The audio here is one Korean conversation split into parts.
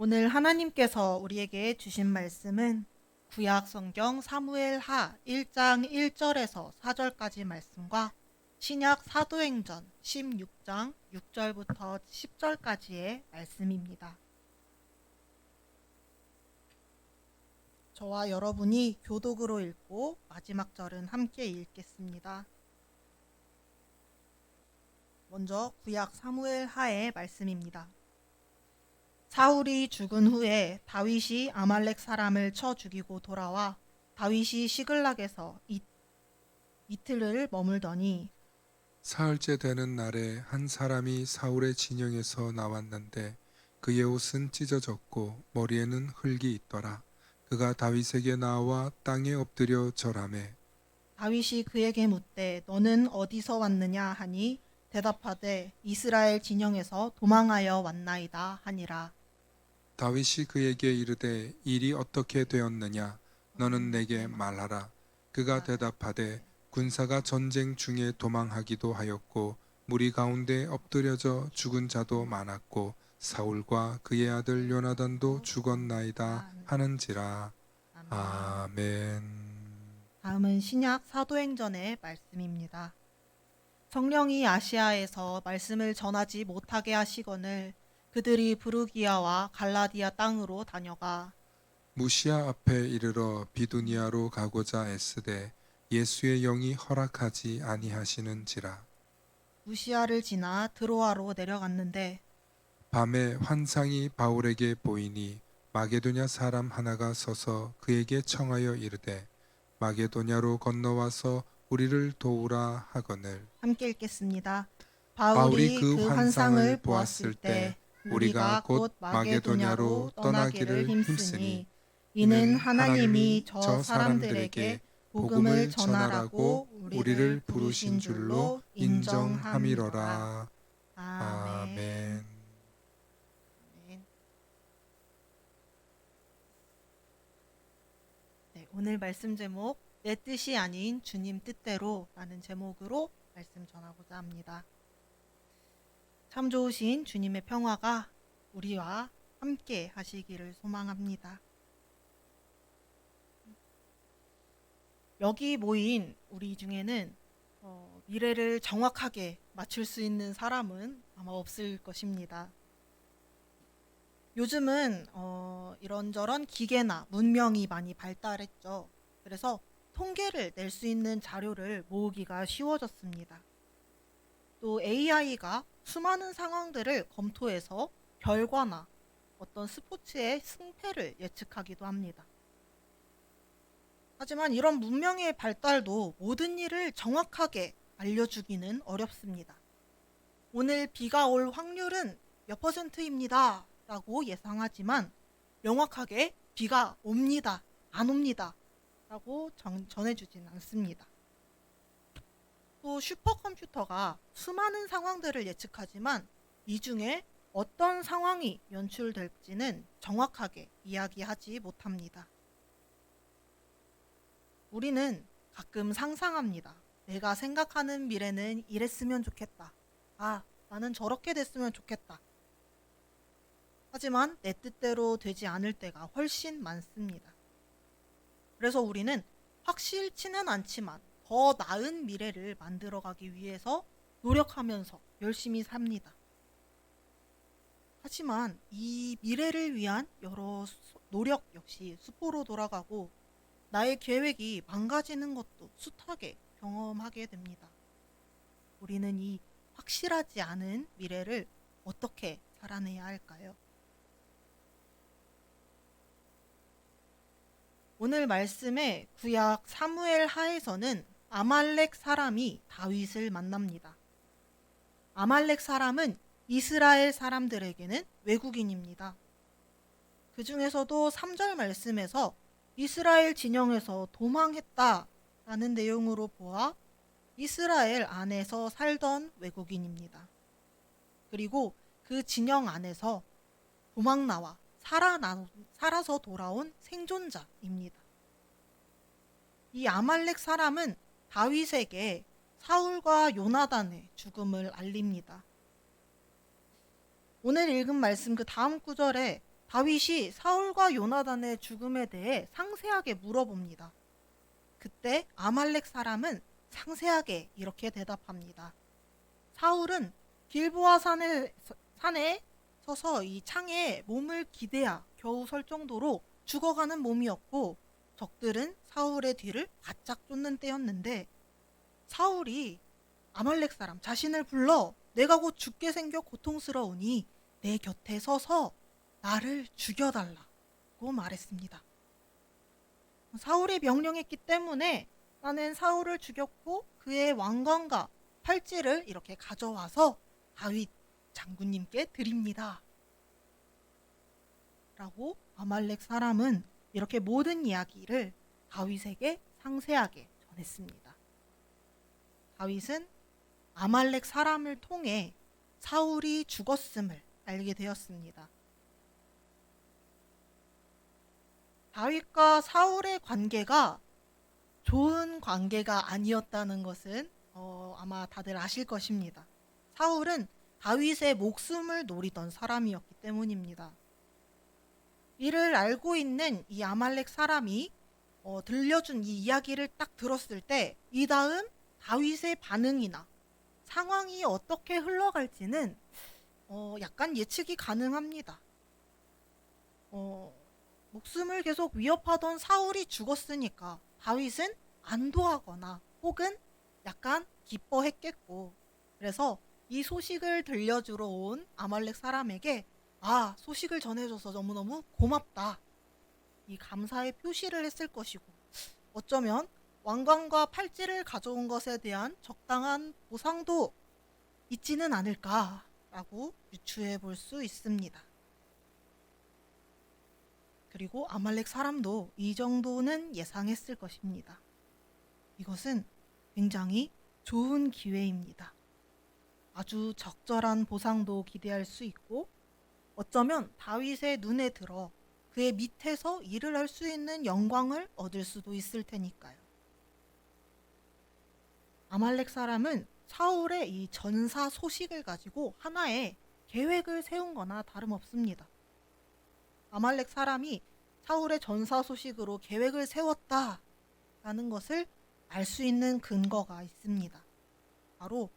오늘 하나님께서 우리에게 주신 말씀은 구약 성경 사무엘하 1장 1절에서 4절까지 말씀과 신약 사도행전 16장 6절부터 10절까지의 말씀입니다. 저와 여러분이 교독으로 읽고 마지막 절은 함께 읽겠습니다. 먼저 구약 사무엘하의 말씀입니다. 사울이 죽은 후에 다윗이 아말렉 사람을 쳐 죽이고 돌아와 다윗이 시글락에서 이틀을 머물더니 사흘째 되는 날에 한 사람이 사울의 진영에서 나왔는데 그의 옷은 찢어졌고 머리에는 흙이 있더라. 그가 다윗에게 나와 땅에 엎드려 절하매 다윗이 그에게 묻되 너는 어디서 왔느냐 하니 대답하되 이스라엘 진영에서 도망하여 왔나이다 하니라. 다윗이 그에게 이르되 일이 어떻게 되었느냐 너는 내게 말하라. 그가 대답하되 군사가 전쟁 중에 도망하기도 하였고 무리 가운데 엎드려져 죽은 자도 많았고 사울과 그의 아들 요나단도 죽었나이다 하는지라. 아멘. 다음은 신약 사도행전의 말씀입니다. 성령이 아시아에서 말씀을 전하지 못하게 하시거늘 그들이 부르기아와 갈라디아 땅으로 다녀가 무시아 앞에 이르러 비두니아로 가고자 애쓰되 예수의 영이 허락하지 아니하시는지라. 무시아를 지나 드로아로 내려갔는데 밤에 환상이 바울에게 보이니 마게도냐 사람 하나가 서서 그에게 청하여 이르되 마게도냐로 건너와서 우리를 도우라 하거늘. 함께 읽겠습니다. 바울이 그 환상을 보았을 때 우리가 곧 마게도냐로 떠나기를 힘쓰니 이는 하나님이 저 사람들에게 복음을 전하라고 우리를 부르신 줄로 인정함이로라. 아멘. 네, 오늘 말씀 제목 내 뜻이 아닌 주님 뜻대로 라는 제목으로 말씀 전하고자 합니다. 참 좋으신 주님의 평화가 우리와 함께 하시기를 소망합니다. 여기 모인 우리 중에는 미래를 정확하게 맞출 수 있는 사람은 아마 없을 것입니다. 요즘은 이런저런 기계나 문명이 많이 발달했죠. 그래서 통계를 낼 수 있는 자료를 모으기가 쉬워졌습니다. 또 AI가 수많은 상황들을 검토해서 결과나 어떤 스포츠의 승패를 예측하기도 합니다. 하지만 이런 문명의 발달도 모든 일을 정확하게 알려주기는 어렵습니다. 오늘 비가 올 확률은 몇 %입니다 라고 예상하지만 명확하게 비가 옵니다, 안 옵니다 라고 전해주진 않습니다. 또 슈퍼컴퓨터가 수많은 상황들을 예측하지만 이 중에 어떤 상황이 연출될지는 정확하게 이야기하지 못합니다. 우리는 가끔 상상합니다. 내가 생각하는 미래는 이랬으면 좋겠다. 나는 저렇게 됐으면 좋겠다. 하지만 내 뜻대로 되지 않을 때가 훨씬 많습니다. 그래서 우리는 확실치는 않지만 더 나은 미래를 만들어가기 위해서 노력하면서 열심히 삽니다. 하지만 이 미래를 위한 여러 노력 역시 수포로 돌아가고 나의 계획이 망가지는 것도 숱하게 경험하게 됩니다. 우리는 이 확실하지 않은 미래를 어떻게 살아내야 할까요? 오늘 말씀의 구약 사무엘 하에서는 아말렉 사람이 다윗을 만납니다. 아말렉 사람은 이스라엘 사람들에게는 외국인입니다. 그 중에서도 3절 말씀에서 이스라엘 진영에서 도망했다라는 내용으로 보아 이스라엘 안에서 살던 외국인입니다. 그리고 그 진영 안에서 도망 나와 살아서 돌아온 생존자입니다. 이 아말렉 사람은 다윗에게 사울과 요나단의 죽음을 알립니다. 오늘 읽은 말씀 그 다음 구절에 다윗이 사울과 요나단의 죽음에 대해 상세하게 물어봅니다. 그때 아말렉 사람은 상세하게 이렇게 대답합니다. 사울은 길보아 산에 서서 이 창에 몸을 기대야 겨우 설 정도로 죽어가는 몸이었고, 적들은 사울의 뒤를 바짝 쫓는 때였는데, 사울이 아말렉 사람 자신을 불러 내가 곧 죽게 생겨 고통스러우니 내 곁에 서서 나를 죽여달라고 말했습니다. 사울이 명령했기 때문에 나는 사울을 죽였고 그의 왕관과 팔찌를 이렇게 가져와서 다윗 장군님께 드립니다. 라고 아말렉 사람은 이렇게 모든 이야기를 다윗에게 상세하게 전했습니다. 다윗은 아말렉 사람을 통해 사울이 죽었음을 알게 되었습니다. 다윗과 사울의 관계가 좋은 관계가 아니었다는 것은 아마 다들 아실 것입니다. 사울은 다윗의 목숨을 노리던 사람이었기 때문입니다. 이를 알고 있는 이 아말렉 사람이 들려준 이 이야기를 딱 들었을 때 이 다음 다윗의 반응이나 상황이 어떻게 흘러갈지는 약간 예측이 가능합니다. 목숨을 계속 위협하던 사울이 죽었으니까 다윗은 안도하거나 혹은 약간 기뻐했겠고, 그래서 이 소식을 들려주러 온 아말렉 사람에게 소식을 전해줘서 너무너무 고맙다, 이 감사의 표시를 했을 것이고, 어쩌면 왕관과 팔찌를 가져온 것에 대한 적당한 보상도 있지는 않을까라고 유추해 볼 수 있습니다. 그리고 아말렉 사람도 이 정도는 예상했을 것입니다. 이것은 굉장히 좋은 기회입니다. 아주 적절한 보상도 기대할 수 있고, 어쩌면 다윗의 눈에 들어 그의 밑에서 일을 할 수 있는 영광을 얻을 수도 있을 테니까요. 아말렉 사람은 사울의 이 전사 소식을 가지고 하나의 계획을 세운 거나 다름없습니다. 아말렉 사람이 사울의 전사 소식으로 계획을 세웠다라는 것을 알 수 있는 근거가 있습니다. 바로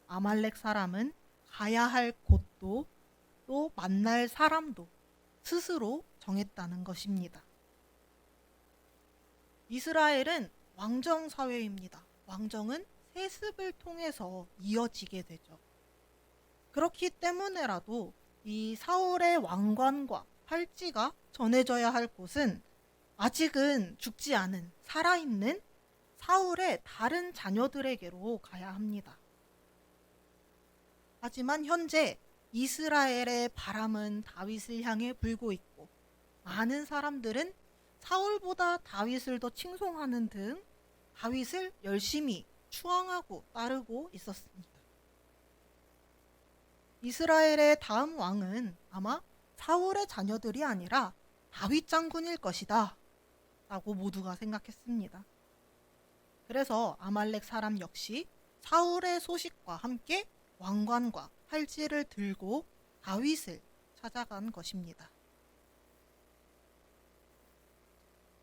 아말렉 사람은 가야 할 곳도 또 만날 사람도 스스로 정했다는 것입니다. 이스라엘은 왕정 사회입니다. 왕정은 세습을 통해서 이어지게 되죠. 그렇기 때문에라도 이 사울의 왕관과 팔찌가 전해져야 할 곳은 아직은 죽지 않은 살아있는 사울의 다른 자녀들에게로 가야 합니다. 하지만 현재 이스라엘의 바람은 다윗을 향해 불고 있고, 많은 사람들은 사울보다 다윗을 더 칭송하는 등 다윗을 열심히 추앙하고 따르고 있었습니다. 이스라엘의 다음 왕은 아마 사울의 자녀들이 아니라 다윗 장군일 것이다 라고 모두가 생각했습니다. 그래서 아말렉 사람 역시 사울의 소식과 함께 왕관과 팔찌를 들고 다윗을 찾아간 것입니다.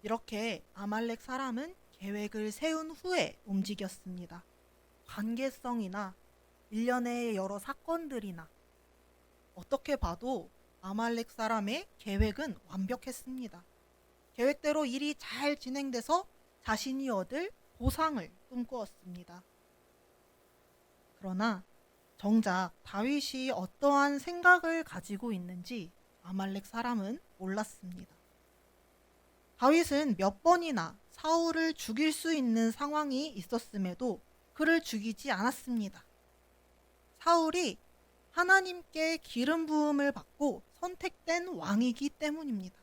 이렇게 아말렉 사람은 계획을 세운 후에 움직였습니다. 관계성이나 일련의 여러 사건들이나 어떻게 봐도 아말렉 사람의 계획은 완벽했습니다. 계획대로 일이 잘 진행돼서 자신이 얻을 보상을 꿈꾸었습니다. 그러나 정작 다윗이 어떠한 생각을 가지고 있는지 아말렉 사람은 몰랐습니다. 다윗은 몇 번이나 사울을 죽일 수 있는 상황이 있었음에도 그를 죽이지 않았습니다. 사울이 하나님께 기름 부음을 받고 선택된 왕이기 때문입니다.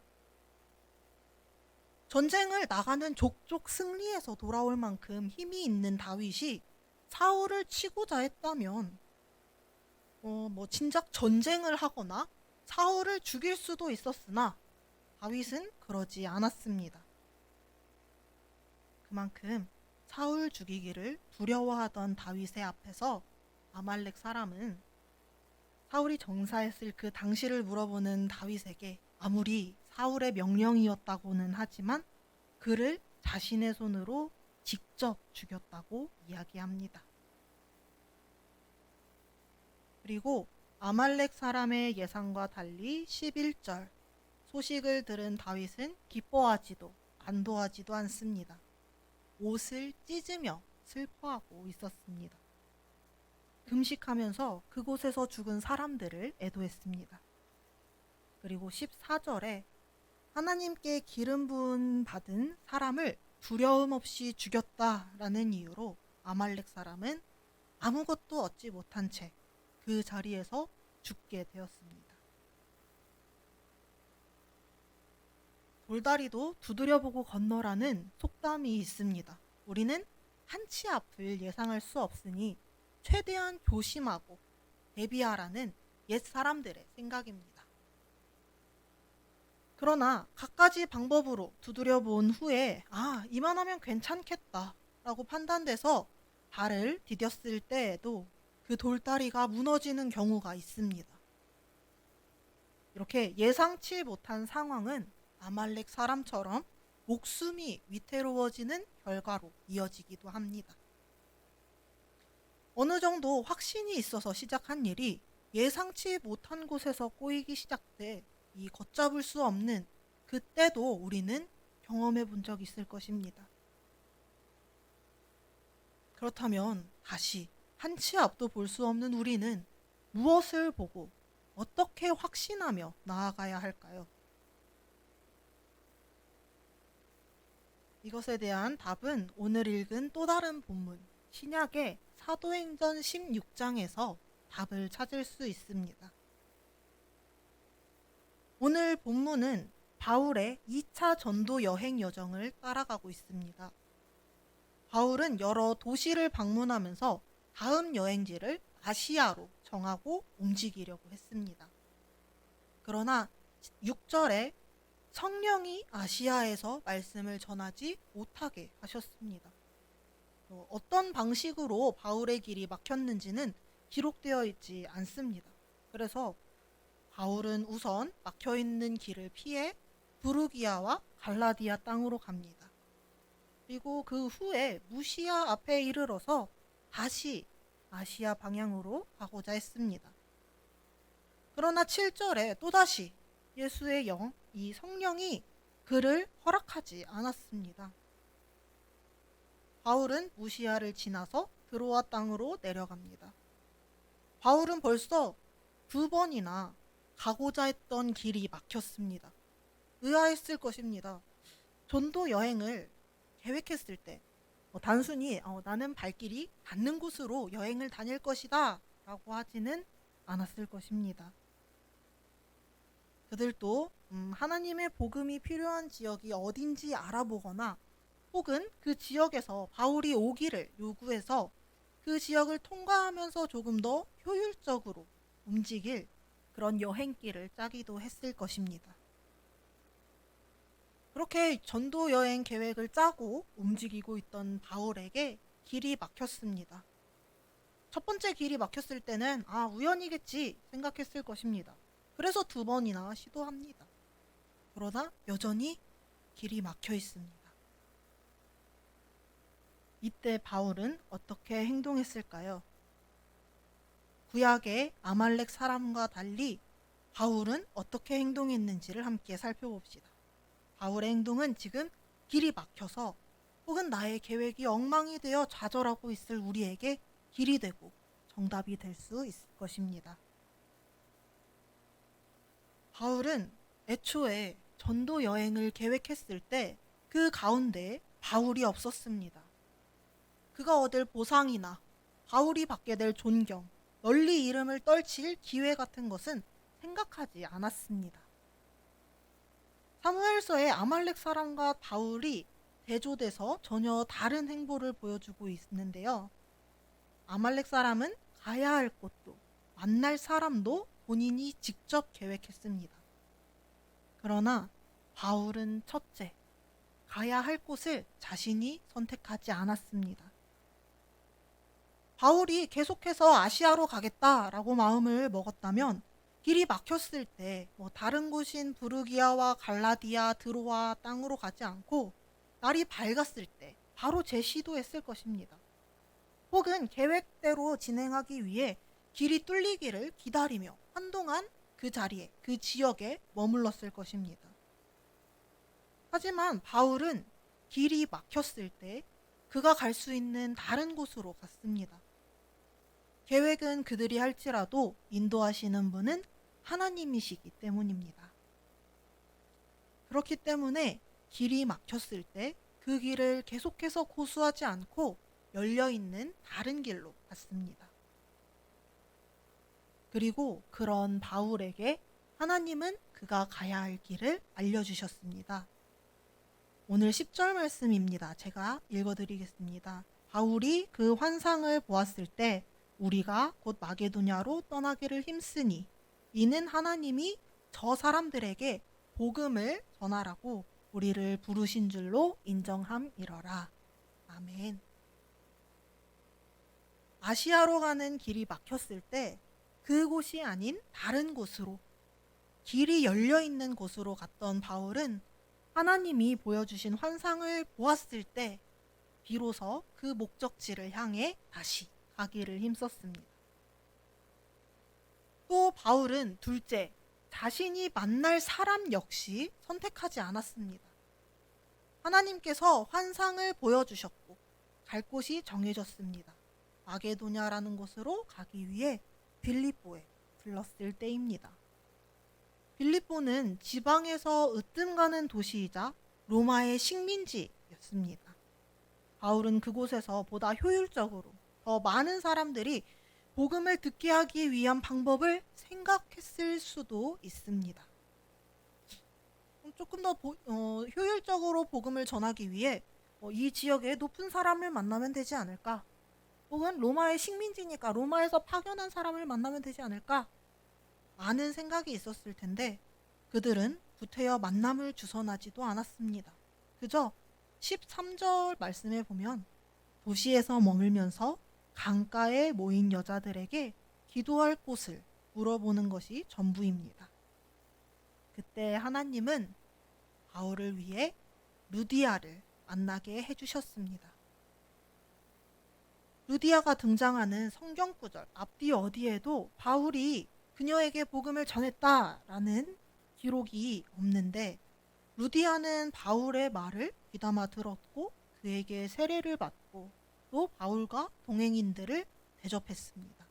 전쟁을 나가는 족족 승리해서 돌아올 만큼 힘이 있는 다윗이 사울을 치고자 했다면 진작 전쟁을 하거나 사울을 죽일 수도 있었으나 다윗은 그러지 않았습니다. 그만큼 사울 죽이기를 두려워하던 다윗의 앞에서 아말렉 사람은 사울이 정사했을 그 당시를 물어보는 다윗에게 아무리 사울의 명령이었다고는 하지만 그를 자신의 손으로 직접 죽였다고 이야기합니다. 그리고 아말렉 사람의 예상과 달리 11절 소식을 들은 다윗은 기뻐하지도 안도하지도 않습니다. 옷을 찢으며 슬퍼하고 있었습니다. 금식하면서 그곳에서 죽은 사람들을 애도했습니다. 그리고 14절에 하나님께 기름 부음 받은 사람을 두려움 없이 죽였다라는 이유로 아말렉 사람은 아무것도 얻지 못한 채 그 자리에서 죽게 되었습니다. 돌다리도 두드려보고 건너라는 속담이 있습니다. 우리는 한치 앞을 예상할 수 없으니 최대한 조심하고 대비하라는 옛 사람들의 생각입니다. 그러나 갖가지 방법으로 두드려 본 후에 이만하면 괜찮겠다 라고 판단돼서 발을 디뎠을 때에도 그 돌다리가 무너지는 경우가 있습니다. 이렇게 예상치 못한 상황은 아말렉 사람처럼 목숨이 위태로워지는 결과로 이어지기도 합니다. 어느 정도 확신이 있어서 시작한 일이 예상치 못한 곳에서 꼬이기 시작돼 이 걷잡을 수 없는 그때도 우리는 경험해 본 적 있을 것입니다. 그렇다면 다시 한치 앞도 볼 수 없는 우리는 무엇을 보고 어떻게 확신하며 나아가야 할까요? 이것에 대한 답은 오늘 읽은 또 다른 본문 신약의 사도행전 16장에서 답을 찾을 수 있습니다. 오늘 본문은 바울의 2차 전도 여행 여정을 따라가고 있습니다. 바울은 여러 도시를 방문하면서 다음 여행지를 아시아로 정하고 움직이려고 했습니다. 그러나 6절에 성령이 아시아에서 말씀을 전하지 못하게 하셨습니다. 어떤 방식으로 바울의 길이 막혔는지는 기록되어 있지 않습니다. 그래서 바울은 우선 막혀있는 길을 피해 부르기아와 갈라디아 땅으로 갑니다. 그리고 그 후에 무시아 앞에 이르러서 다시 아시아 방향으로 가고자 했습니다. 그러나 7절에 또다시 예수의 영, 이 성령이 그를 허락하지 않았습니다. 바울은 무시아를 지나서 드로아 땅으로 내려갑니다. 바울은 벌써 2번이나 가고자 했던 길이 막혔습니다. 의아했을 것입니다. 전도 여행을 계획했을 때 단순히 나는 발길이 닿는 곳으로 여행을 다닐 것이다 라고 하지는 않았을 것입니다. 그들도 하나님의 복음이 필요한 지역이 어딘지 알아보거나 혹은 그 지역에서 바울이 오기를 요구해서 그 지역을 통과하면서 조금 더 효율적으로 움직일 그런 여행길을 짜기도 했을 것입니다. 그렇게 전도 여행 계획을 짜고 움직이고 있던 바울에게 길이 막혔습니다. 첫 번째 길이 막혔을 때는 우연이겠지 생각했을 것입니다. 그래서 2번이나 시도합니다. 그러나 여전히 길이 막혀 있습니다. 이때 바울은 어떻게 행동했을까요? 구약의 아말렉 사람과 달리 바울은 어떻게 행동했는지를 함께 살펴봅시다. 바울의 행동은 지금 길이 막혀서 혹은 나의 계획이 엉망이 되어 좌절하고 있을 우리에게 길이 되고 정답이 될 수 있을 것입니다. 바울은 애초에 전도 여행을 계획했을 때 그 가운데 바울이 없었습니다. 그가 얻을 보상이나 바울이 받게 될 존경, 널리 이름을 떨칠 기회 같은 것은 생각하지 않았습니다. 사무엘서의 아말렉 사람과 바울이 대조돼서 전혀 다른 행보를 보여주고 있는데요. 아말렉 사람은 가야 할 곳도 만날 사람도 본인이 직접 계획했습니다. 그러나 바울은 첫째, 가야 할 곳을 자신이 선택하지 않았습니다. 바울이 계속해서 아시아로 가겠다라고 마음을 먹었다면 길이 막혔을 때 다른 곳인 부르기아와 갈라디아, 드로아 땅으로 가지 않고 날이 밝았을 때 바로 제시도했을 것입니다. 혹은 계획대로 진행하기 위해 길이 뚫리기를 기다리며 한동안 그 자리에, 그 지역에 머물렀을 것입니다. 하지만 바울은 길이 막혔을 때 그가 갈 수 있는 다른 곳으로 갔습니다. 계획은 그들이 할지라도 인도하시는 분은 하나님이시기 때문입니다. 그렇기 때문에 길이 막혔을 때 그 길을 계속해서 고수하지 않고 열려있는 다른 길로 갔습니다. 그리고 그런 바울에게 하나님은 그가 가야 할 길을 알려주셨습니다. 오늘 10절 말씀입니다. 제가 읽어드리겠습니다. 바울이 그 환상을 보았을 때 우리가 곧 마게도냐로 떠나기를 힘쓰니 이는 하나님이 저 사람들에게 복음을 전하라고 우리를 부르신 줄로 인정함이러라. 아멘. 아시아로 가는 길이 막혔을 때 그곳이 아닌 다른 곳으로, 길이 열려있는 곳으로 갔던 바울은 하나님이 보여주신 환상을 보았을 때 비로소 그 목적지를 향해 다시 가기를 힘썼습니다. 또 바울은 둘째, 자신이 만날 사람 역시 선택하지 않았습니다. 하나님께서 환상을 보여주셨고 갈 곳이 정해졌습니다. 마게도냐라는 곳으로 가기 위해 빌립보에 들렀을 때입니다. 빌립보는 지방에서 으뜸 가는 도시이자 로마의 식민지였습니다. 바울은 그곳에서 보다 효율적으로 더 많은 사람들이 복음을 듣게 하기 위한 방법을 생각했을 수도 있습니다. 조금 더 효율적으로 복음을 전하기 위해 이 지역에 높은 사람을 만나면 되지 않을까? 혹은 로마의 식민지니까 로마에서 파견한 사람을 만나면 되지 않을까? 많은 생각이 있었을 텐데 그들은 구태여 만남을 주선하지도 않았습니다. 그저 13절 말씀에 보면 도시에서 머물면서 강가에 모인 여자들에게 기도할 곳을 물어보는 것이 전부입니다. 그때 하나님은 바울을 위해 루디아를 만나게 해주셨습니다. 루디아가 등장하는 성경 구절 앞뒤 어디에도 바울이 그녀에게 복음을 전했다라는 기록이 없는데 루디아는 바울의 말을 귀담아 들었고 그에게 세례를 받고 또 바울과 동행인들을 대접했습니다.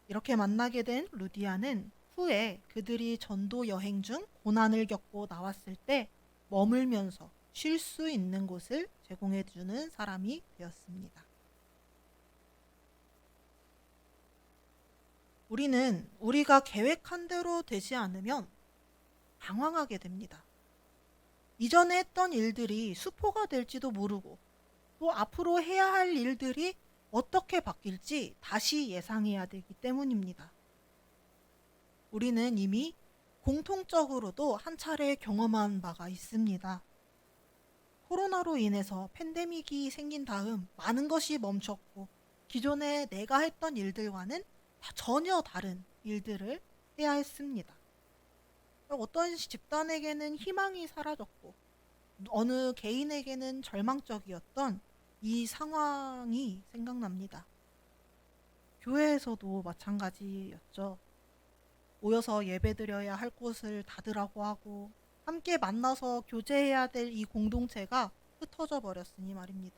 이렇게 만나게 된 루디아는 후에 그들이 전도 여행 중 고난을 겪고 나왔을 때 머물면서 쉴 수 있는 곳을 제공해 주는 사람이 되었습니다. 우리는 우리가 계획한 대로 되지 않으면 방황하게 됩니다. 이전에 했던 일들이 수포가 될지도 모르고 또 앞으로 해야 할 일들이 어떻게 바뀔지 다시 예상해야 되기 때문입니다. 우리는 이미 공통적으로도 한 차례 경험한 바가 있습니다. 코로나로 인해서 팬데믹이 생긴 다음 많은 것이 멈췄고 기존에 내가 했던 일들과는 전혀 다른 일들을 해야 했습니다. 어떤 집단에게는 희망이 사라졌고 어느 개인에게는 절망적이었던 이 상황이 생각납니다. 교회에서도 마찬가지였죠. 모여서 예배드려야 할 곳을 닫으라고 하고 함께 만나서 교제해야 될 이 공동체가 흩어져 버렸으니 말입니다.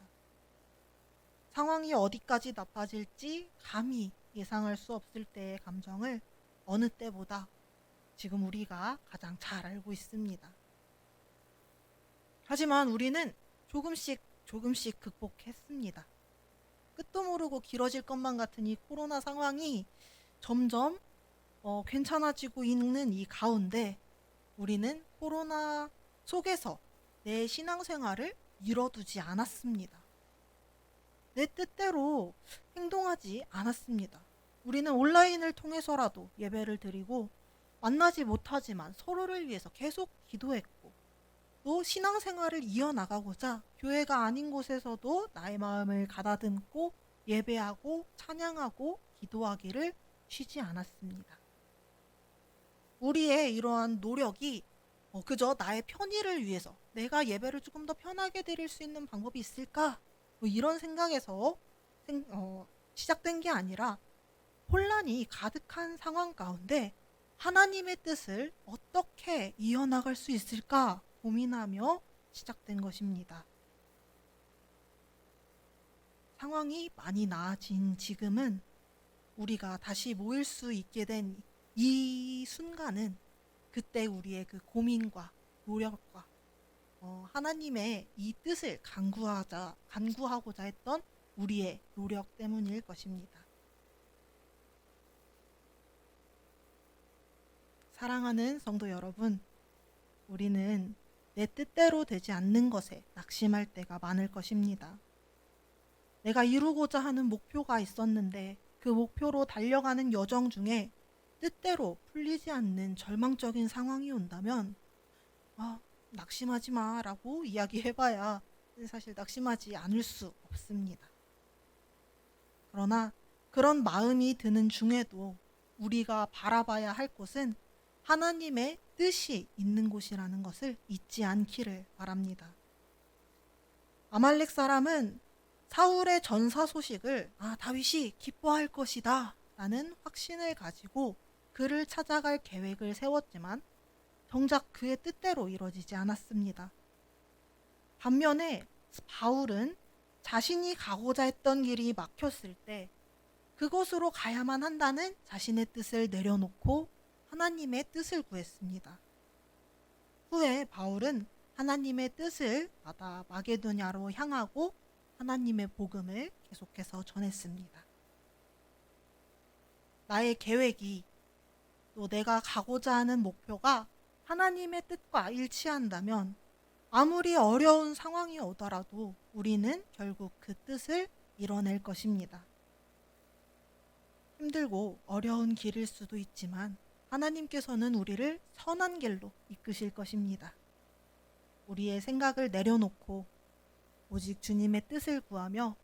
상황이 어디까지 나빠질지 감히 예상할 수 없을 때의 감정을 어느 때보다 지금 우리가 가장 잘 알고 있습니다. 하지만 우리는 조금씩 극복했습니다. 끝도 모르고 길어질 것만 같은 이 코로나 상황이 점점 괜찮아지고 있는 이 가운데 우리는 코로나 속에서 내 신앙생활을 미뤄두지 않았습니다. 내 뜻대로 행동하지 않았습니다. 우리는 온라인을 통해서라도 예배를 드리고 만나지 못하지만 서로를 위해서 계속 기도했고 또 신앙생활을 이어나가고자 교회가 아닌 곳에서도 나의 마음을 가다듬고 예배하고 찬양하고 기도하기를 쉬지 않았습니다. 우리의 이러한 노력이 그저 나의 편의를 위해서 내가 예배를 조금 더 편하게 드릴 수 있는 방법이 있을까? 뭐 이런 생각에서 시작된 게 아니라 혼란이 가득한 상황 가운데 하나님의 뜻을 어떻게 이어나갈 수 있을까 고민하며 시작된 것입니다. 상황이 많이 나아진 지금은 우리가 다시 모일 수 있게 된 이 순간은 그때 우리의 그 고민과 노력과 하나님의 이 뜻을 간구하고자 했던 우리의 노력 때문일 것입니다. 사랑하는 성도 여러분, 우리는 내 뜻대로 되지 않는 것에 낙심할 때가 많을 것입니다. 내가 이루고자 하는 목표가 있었는데 그 목표로 달려가는 여정 중에 뜻대로 풀리지 않는 절망적인 상황이 온다면 낙심하지 마라고 이야기해봐야 사실 낙심하지 않을 수 없습니다. 그러나 그런 마음이 드는 중에도 우리가 바라봐야 할 곳은 하나님의 뜻이 있는 곳이라는 것을 잊지 않기를 바랍니다. 아말렉 사람은 사울의 전사 소식을 다윗이 기뻐할 것이다 라는 확신을 가지고 그를 찾아갈 계획을 세웠지만 정작 그의 뜻대로 이루어지지 않았습니다. 반면에 바울은 자신이 가고자 했던 길이 막혔을 때 그곳으로 가야만 한다는 자신의 뜻을 내려놓고 하나님의 뜻을 구했습니다. 후에 바울은 하나님의 뜻을 받아 마게도냐로 향하고 하나님의 복음을 계속해서 전했습니다. 나의 계획이 또 내가 가고자 하는 목표가 하나님의 뜻과 일치한다면 아무리 어려운 상황이 오더라도 우리는 결국 그 뜻을 이뤄낼 것입니다. 힘들고 어려운 길일 수도 있지만 하나님께서는 우리를 선한 길로 이끄실 것입니다. 우리의 생각을 내려놓고 오직 주님의 뜻을 구하며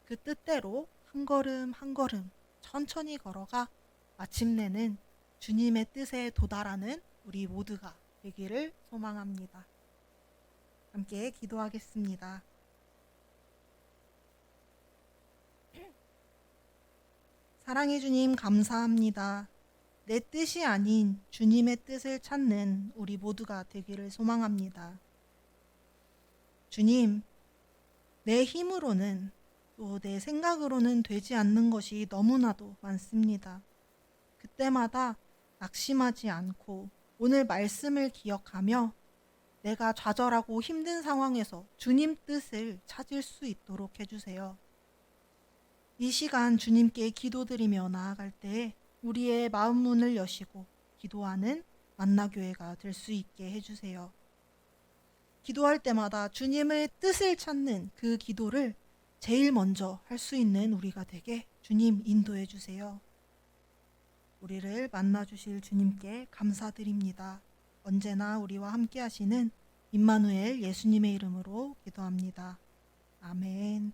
그 뜻대로 한 걸음 한 걸음 천천히 걸어가 마침내는 주님의 뜻에 도달하는 우리 모두가 되기를 소망합니다. 함께 기도하겠습니다. 사랑해 주님 감사합니다. 내 뜻이 아닌 주님의 뜻을 찾는 우리 모두가 되기를 소망합니다. 주님, 내 힘으로는 또 내 생각으로는 되지 않는 것이 너무나도 많습니다. 그때마다 낙심하지 않고 오늘 말씀을 기억하며 내가 좌절하고 힘든 상황에서 주님 뜻을 찾을 수 있도록 해주세요. 이 시간 주님께 기도드리며 나아갈 때에 우리의 마음 문을 여시고 기도하는 만나교회가 될 수 있게 해주세요. 기도할 때마다 주님의 뜻을 찾는 그 기도를 제일 먼저 할 수 있는 우리가 되게 주님 인도해 주세요. 우리를 만나주실 주님께 감사드립니다. 언제나 우리와 함께 하시는 임마누엘 예수님의 이름으로 기도합니다. 아멘.